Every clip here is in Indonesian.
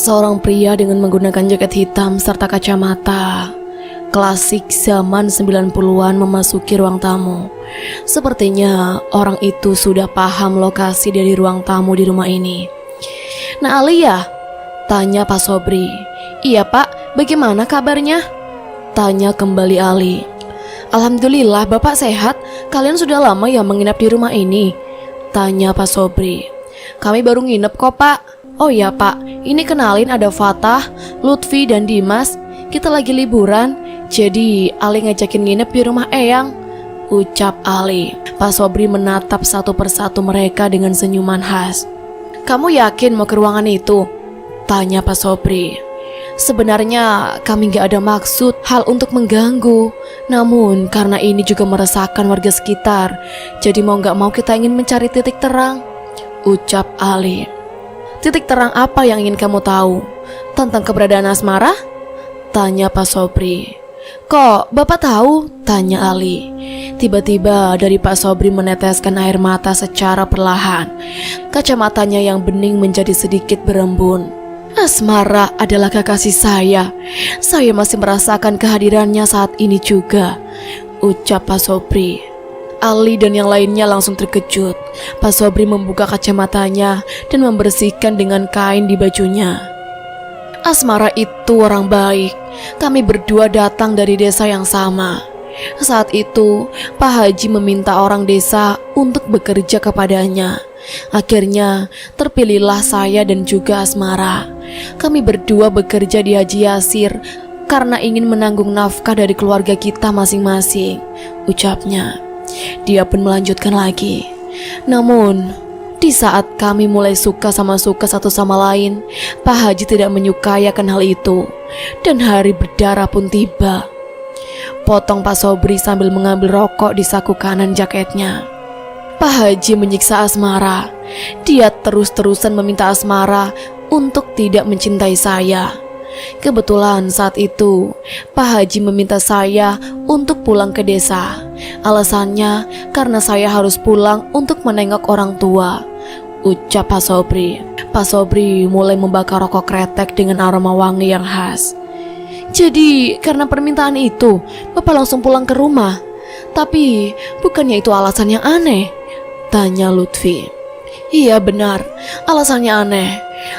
Seorang pria dengan menggunakan jaket hitam serta kacamata klasik zaman 90-an memasuki ruang tamu. Sepertinya orang itu sudah paham lokasi dari ruang tamu di rumah ini. "Nah, Ali ya?" tanya Pak Sobri. "Iya Pak, bagaimana kabarnya?" tanya kembali Ali. "Alhamdulillah Bapak sehat. Kalian sudah lama ya menginap di rumah ini?" tanya Pak Sobri. "Kami baru nginep kok Pak." "Oh ya Pak, ini kenalin ada Fatah, Lutfi dan Dimas. Kita lagi liburan, jadi Ali ngajakin nginep di rumah Eyang," ucap Ali. Pak Sobri menatap satu persatu mereka dengan senyuman khas. "Kamu yakin mau ke ruangan itu?" tanya Pak Sobri. "Sebenarnya kami gak ada maksud hal untuk mengganggu. Namun karena ini juga meresahkan warga sekitar, jadi mau gak mau kita ingin mencari titik terang," ucap Ali. "Titik terang apa yang ingin kamu tahu? Tentang keberadaan Asmara?" tanya Pak Sobri. "Kok Bapak tahu?" tanya Ali. Tiba-tiba dari Pak Sobri meneteskan air mata secara perlahan. Kacamatanya yang bening menjadi sedikit berembun. "Asmara adalah kekasih saya. Saya masih merasakan kehadirannya saat ini juga," ucap Pak Sobri. Ali dan yang lainnya langsung terkejut. Pak Sobri membuka kacamatanya dan membersihkan dengan kain di bajunya. "Asmara itu orang baik. Kami berdua datang dari desa yang sama. Saat itu, Pak Haji meminta orang desa untuk bekerja kepadanya. Akhirnya, terpilihlah saya dan juga Asmara. Kami berdua bekerja di Haji Yasir karena ingin menanggung nafkah dari keluarga kita masing-masing," ucapnya. Dia pun melanjutkan lagi. "Namun, di saat kami mulai suka satu sama lain, Pak Haji tidak menyukai akan hal itu. Dan hari berdarah pun tiba," potong Pak Sobri sambil mengambil rokok di saku kanan jaketnya. "Pak Haji menyiksa Asmara. Dia terus-terusan meminta Asmara untuk tidak mencintai saya. Kebetulan saat itu Pak Haji meminta saya untuk pulang ke desa. Alasannya karena saya harus pulang untuk menengok orang tua," ucap Pak Sobri. Pak Sobri mulai membakar rokok kretek dengan aroma wangi yang khas. "Jadi karena permintaan itu Bapak langsung pulang ke rumah. Tapi bukannya itu alasan yang aneh?" tanya Lutfi. "Iya benar, alasannya aneh.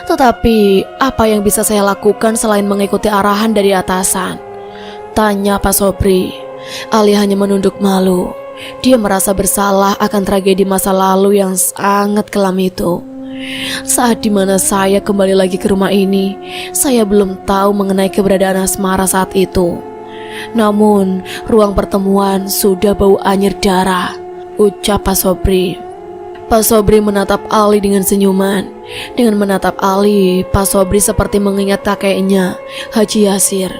Tetapi apa yang bisa saya lakukan selain mengikuti arahan dari atasan?" tanya Pak Sobri. Ali hanya menunduk malu. Dia merasa bersalah akan tragedi masa lalu yang sangat kelam itu. "Saat dimana saya kembali lagi ke rumah ini, saya belum tahu mengenai keberadaan Asmara saat itu. Namun ruang pertemuan sudah bau anyir darah," ucap Pak Sobri. Pak Sobri menatap Ali dengan senyuman. Dengan menatap Ali, Pak Sobri seperti mengingat kakeknya, Haji Yasir.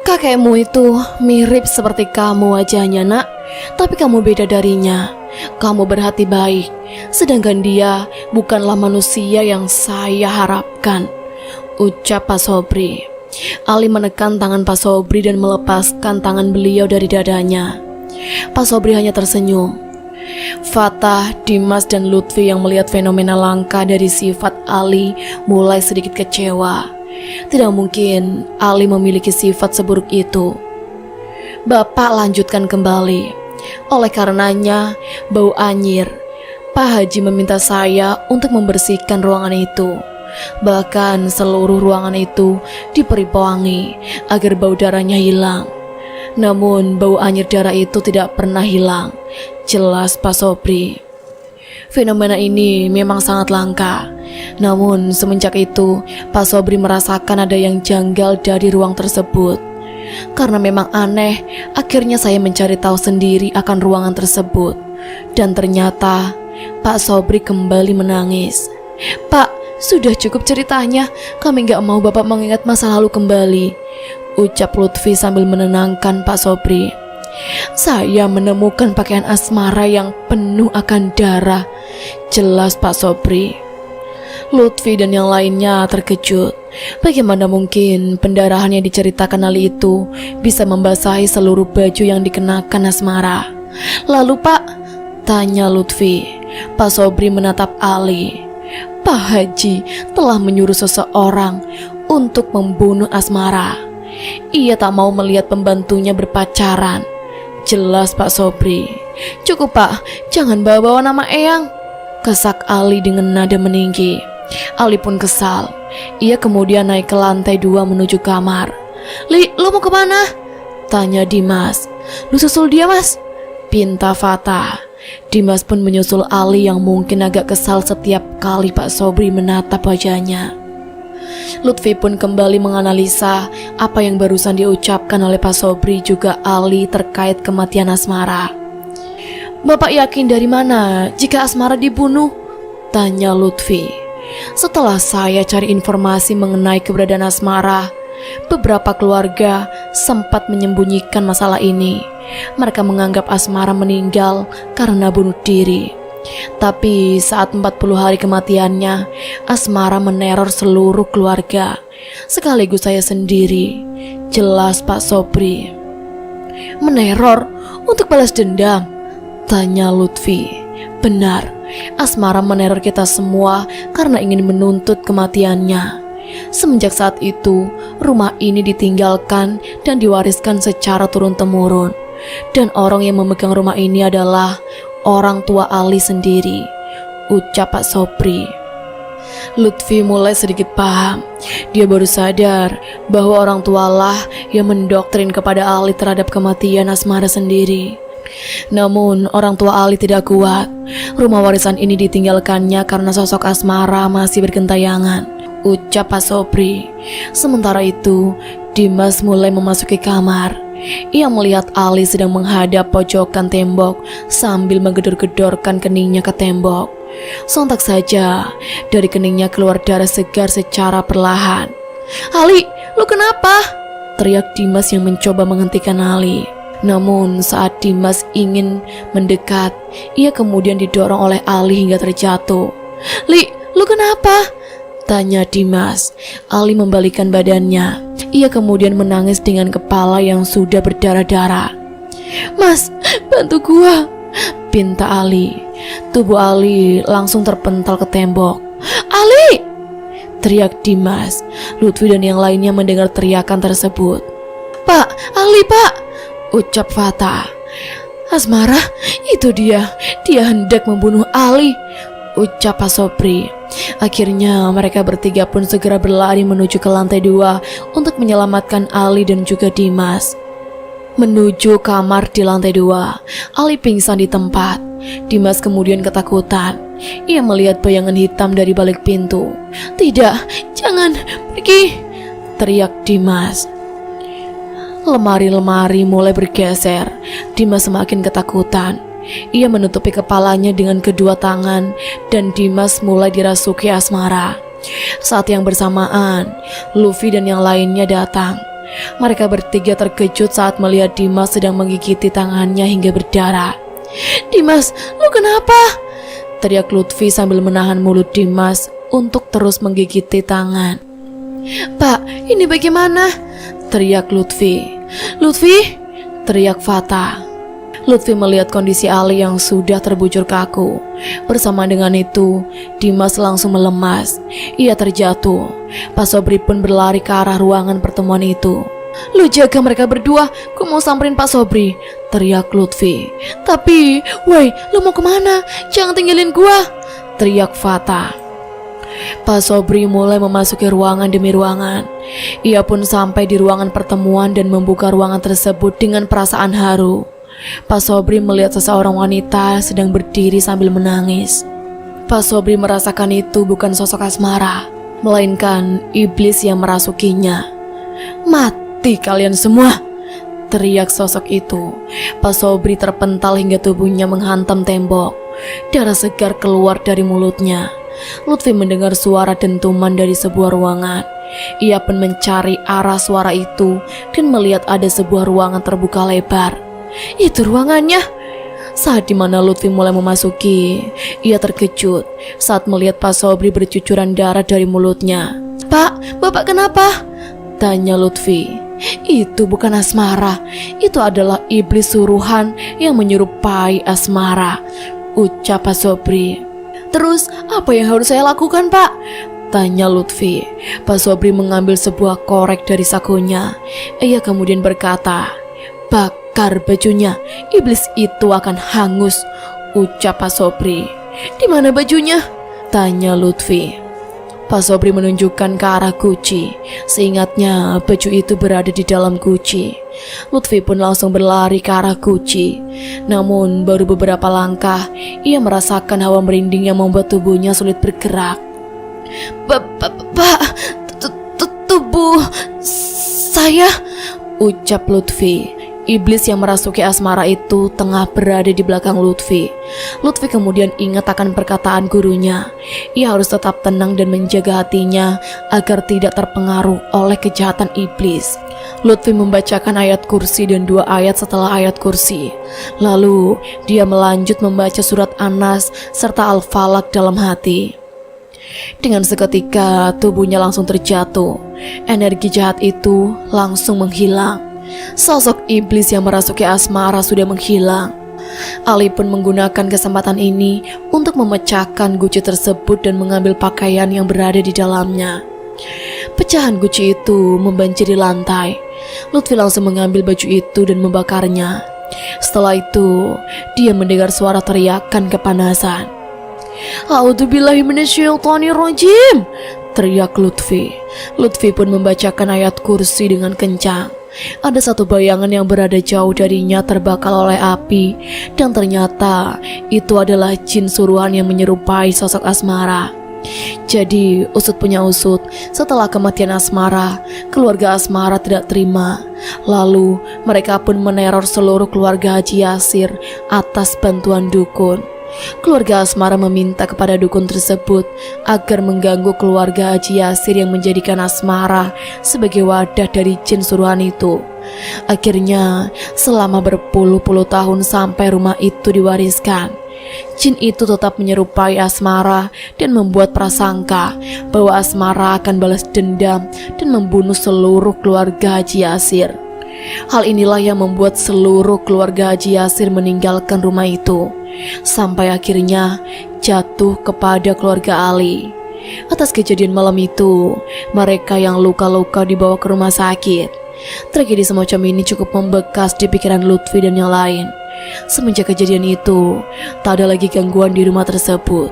"Kakekmu itu mirip seperti kamu wajahnya nak, tapi kamu beda darinya. Kamu berhati baik, sedangkan dia bukanlah manusia yang saya harapkan," ucap Pak Sobri. Ali menekan tangan Pak Sobri dan melepaskan tangan beliau dari dadanya. Pak Sobri hanya tersenyum. Fatah, Dimas dan Lutfi yang melihat fenomena langka dari sifat Ali mulai sedikit kecewa. Tidak mungkin Ali memiliki sifat seburuk itu. "Bapak lanjutkan kembali. Oleh karenanya, bau anyir. Pak Haji meminta saya untuk membersihkan ruangan itu. Bahkan seluruh ruangan itu diberi pewangi agar bau darahnya hilang. Namun bau anyir darah itu tidak pernah hilang," jelas Pak Sobri. Fenomena ini memang sangat langka. Namun semenjak itu Pak Sobri merasakan ada yang janggal dari ruang tersebut. Karena memang aneh, akhirnya saya mencari tahu sendiri akan ruangan tersebut. Dan ternyata Pak Sobri kembali menangis. "Pak, sudah cukup ceritanya. Kami gak mau Bapak mengingat masa lalu kembali," ucap Lutfi sambil menenangkan Pak Sobri. "Saya menemukan pakaian Asmara yang penuh akan darah," jelas Pak Sobri. Lutfi dan yang lainnya terkejut. Bagaimana mungkin pendarahan yang diceritakan Ali itu bisa membasahi seluruh baju yang dikenakan Asmara? "Lalu Pak?" tanya Lutfi. Pak Sobri menatap Ali. Pak Haji telah menyuruh seseorang untuk membunuh Asmara. Ia tak mau melihat pembantunya berpacaran. Jelas Pak Sobri. Cukup Pak, jangan bawa-bawa nama Eyang, kesak Ali dengan nada meninggi. Ali pun kesal. Ia kemudian naik ke lantai 2 menuju kamar. Li, lu mau kemana? Tanya Dimas. Lu susul dia Mas, pinta Fata. Dimas pun menyusul Ali yang mungkin agak kesal setiap kali Pak Sobri menatap wajahnya. Lutfi pun kembali menganalisa apa yang barusan diucapkan oleh Pak Sobri juga Ali terkait kematian Asmara. Bapak yakin dari mana jika Asmara dibunuh? Tanya Lutfi. Setelah saya cari informasi mengenai keberadaan Asmara, beberapa keluarga sempat menyembunyikan masalah ini. Mereka menganggap Asmara meninggal karena bunuh diri. Tapi saat 40 hari kematiannya, Asmara meneror seluruh keluarga, sekaligus saya sendiri. Jelas Pak Sobri. Meneror untuk balas dendam? Tanya Lutfi. Benar, Asmara meneror kita semua karena ingin menuntut kematiannya. Semenjak saat itu, rumah ini ditinggalkan dan diwariskan secara turun-temurun. Dan orang yang memegang rumah ini adalah orang tua Ali sendiri, ucap Pak Sobri. Lutfi mulai sedikit paham. Dia baru sadar bahwa orang tualah yang mendoktrin kepada Ali terhadap kematian Asmara sendiri. Namun orang tua Ali tidak kuat. Rumah warisan ini ditinggalkannya karena sosok Asmara masih bergentayangan, ucap Pak Sobri. Sementara itu, Dimas mulai memasuki kamar. Ia melihat Ali sedang menghadap pojokan tembok sambil menggedor-gedorkan keningnya ke tembok. Sontak saja dari keningnya keluar darah segar secara perlahan. Ali, lu kenapa? Teriak Dimas yang mencoba menghentikan Ali. Namun saat Dimas ingin mendekat, ia kemudian didorong oleh Ali hingga terjatuh. Li, lu kenapa? Tanya Dimas. Ali membalikkan badannya. Ia kemudian menangis dengan kepala yang sudah berdarah-darah. Mas, bantu gua, pinta Ali. Tubuh Ali langsung terpental ke tembok. Ali! Teriak Dimas. Lutfi dan yang lainnya mendengar teriakan tersebut. Pak, Ali pak, ucap Fata. Asmara, itu dia hendak membunuh Ali, ucap Pak Sobri. Akhirnya mereka bertiga pun segera berlari menuju ke lantai 2 untuk menyelamatkan Ali dan juga Dimas. Menuju kamar di lantai 2, Ali pingsan di tempat. Dimas kemudian ketakutan. Ia melihat bayangan hitam dari balik pintu. Tidak, jangan pergi, teriak Dimas. Lemari-lemari mulai bergeser. Dimas semakin ketakutan. Ia menutupi kepalanya dengan kedua tangan dan Dimas mulai dirasuki Asmara. Saat yang bersamaan, Luffy dan yang lainnya datang. Mereka bertiga terkejut saat melihat Dimas sedang menggigiti tangannya hingga berdarah. Dimas, lu kenapa? Teriak Lutfi sambil menahan mulut Dimas untuk terus menggigiti tangan. Pak, ini bagaimana? Teriak Lutfi. Lutfi? Teriak Fata. Lutfi melihat kondisi Ali yang sudah terbujur kaku. Bersama dengan itu, Dimas langsung melemas. Ia terjatuh. Pak Sobri pun berlari ke arah ruangan pertemuan itu. Lu jaga mereka berdua, gue mau samperin Pak Sobri, teriak Lutfi. Tapi, woi, lu mau kemana? Jangan tinggalin gua, teriak Fata. Pak Sobri mulai memasuki ruangan demi ruangan. Ia pun sampai di ruangan pertemuan dan membuka ruangan tersebut dengan perasaan haru. Pak Sobri melihat seseorang wanita sedang berdiri sambil menangis. Pak Sobri merasakan itu bukan sosok Asmara, melainkan iblis yang merasukinya. Mati kalian semua, teriak sosok itu. Pak Sobri terpental hingga tubuhnya menghantam tembok. Darah segar keluar dari mulutnya. Lutfi mendengar suara dentuman dari sebuah ruangan. Ia pun mencari arah suara itu dan melihat ada sebuah ruangan terbuka lebar. Itu ruangannya. Saat dimana Lutfi mulai memasuki, ia terkejut saat melihat Pak Sobri bercucuran darah dari mulutnya. Pak, bapak kenapa? Tanya Lutfi. Itu bukan Asmara, itu adalah iblis suruhan yang menyerupai Asmara, ucap Pak Sobri. Terus apa yang harus saya lakukan, Pak? Tanya Lutfi. Pak Sobri mengambil sebuah korek dari sakunya. Ia kemudian berkata, bakar bajunya, iblis itu akan hangus, ucap Pak Sobri. Di mana bajunya? Tanya Lutfi. Pak Sobri menunjukkan ke arah guci. Seingatnya baju itu berada di dalam guci. Lutfi pun langsung berlari ke arah guci. Namun baru beberapa langkah ia merasakan hawa merinding yang membuat tubuhnya sulit bergerak. Pak, tubuh saya, ucap Lutfi. Iblis yang merasuki Asmara itu tengah berada di belakang Lutfi. Lutfi kemudian ingat akan perkataan gurunya. Ia harus tetap tenang dan menjaga hatinya agar tidak terpengaruh oleh kejahatan iblis. Lutfi membacakan ayat kursi dan 2 ayat setelah ayat kursi. Lalu dia melanjut membaca surat An-Nas serta Al-Falaq dalam hati. Dengan seketika tubuhnya langsung terjatuh. Energi jahat itu langsung menghilang. Sosok iblis yang merasuki Asmara sudah menghilang. Ali pun menggunakan kesempatan ini untuk memecahkan guci tersebut dan mengambil pakaian yang berada di dalamnya. Pecahan guci itu membanjiri lantai. Lutfi langsung mengambil baju itu dan membakarnya. Setelah itu, dia mendengar suara teriakan kepanasan. A'udzubillahi minasyaitonirrajim, teriak Lutfi. Lutfi pun membacakan ayat kursi dengan kencang. Ada satu bayangan yang berada jauh darinya terbakar oleh api, dan ternyata itu adalah jin suruhan yang menyerupai sosok Asmara. Jadi usut punya usut, setelah kematian Asmara, keluarga Asmara tidak terima. Lalu mereka pun meneror seluruh keluarga Haji Yasir atas bantuan dukun. Keluarga Asmara meminta kepada dukun tersebut agar mengganggu keluarga Haji Yasir yang menjadikan Asmara sebagai wadah dari jin suruhan itu. Akhirnya selama berpuluh-puluh tahun sampai rumah itu diwariskan, jin itu tetap menyerupai Asmara dan membuat prasangka bahwa Asmara akan balas dendam dan membunuh seluruh keluarga Haji Yasir. Hal inilah yang membuat seluruh keluarga Haji Yasir meninggalkan rumah itu, sampai akhirnya jatuh kepada keluarga Ali. Atas kejadian malam itu, mereka yang luka-luka dibawa ke rumah sakit. Tragedi semacam ini cukup membekas di pikiran Lutfi dan yang lain. Semenjak kejadian itu, tak ada lagi gangguan di rumah tersebut.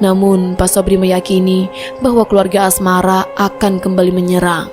Namun Pak Sobri meyakini bahwa keluarga Asmara akan kembali menyerang.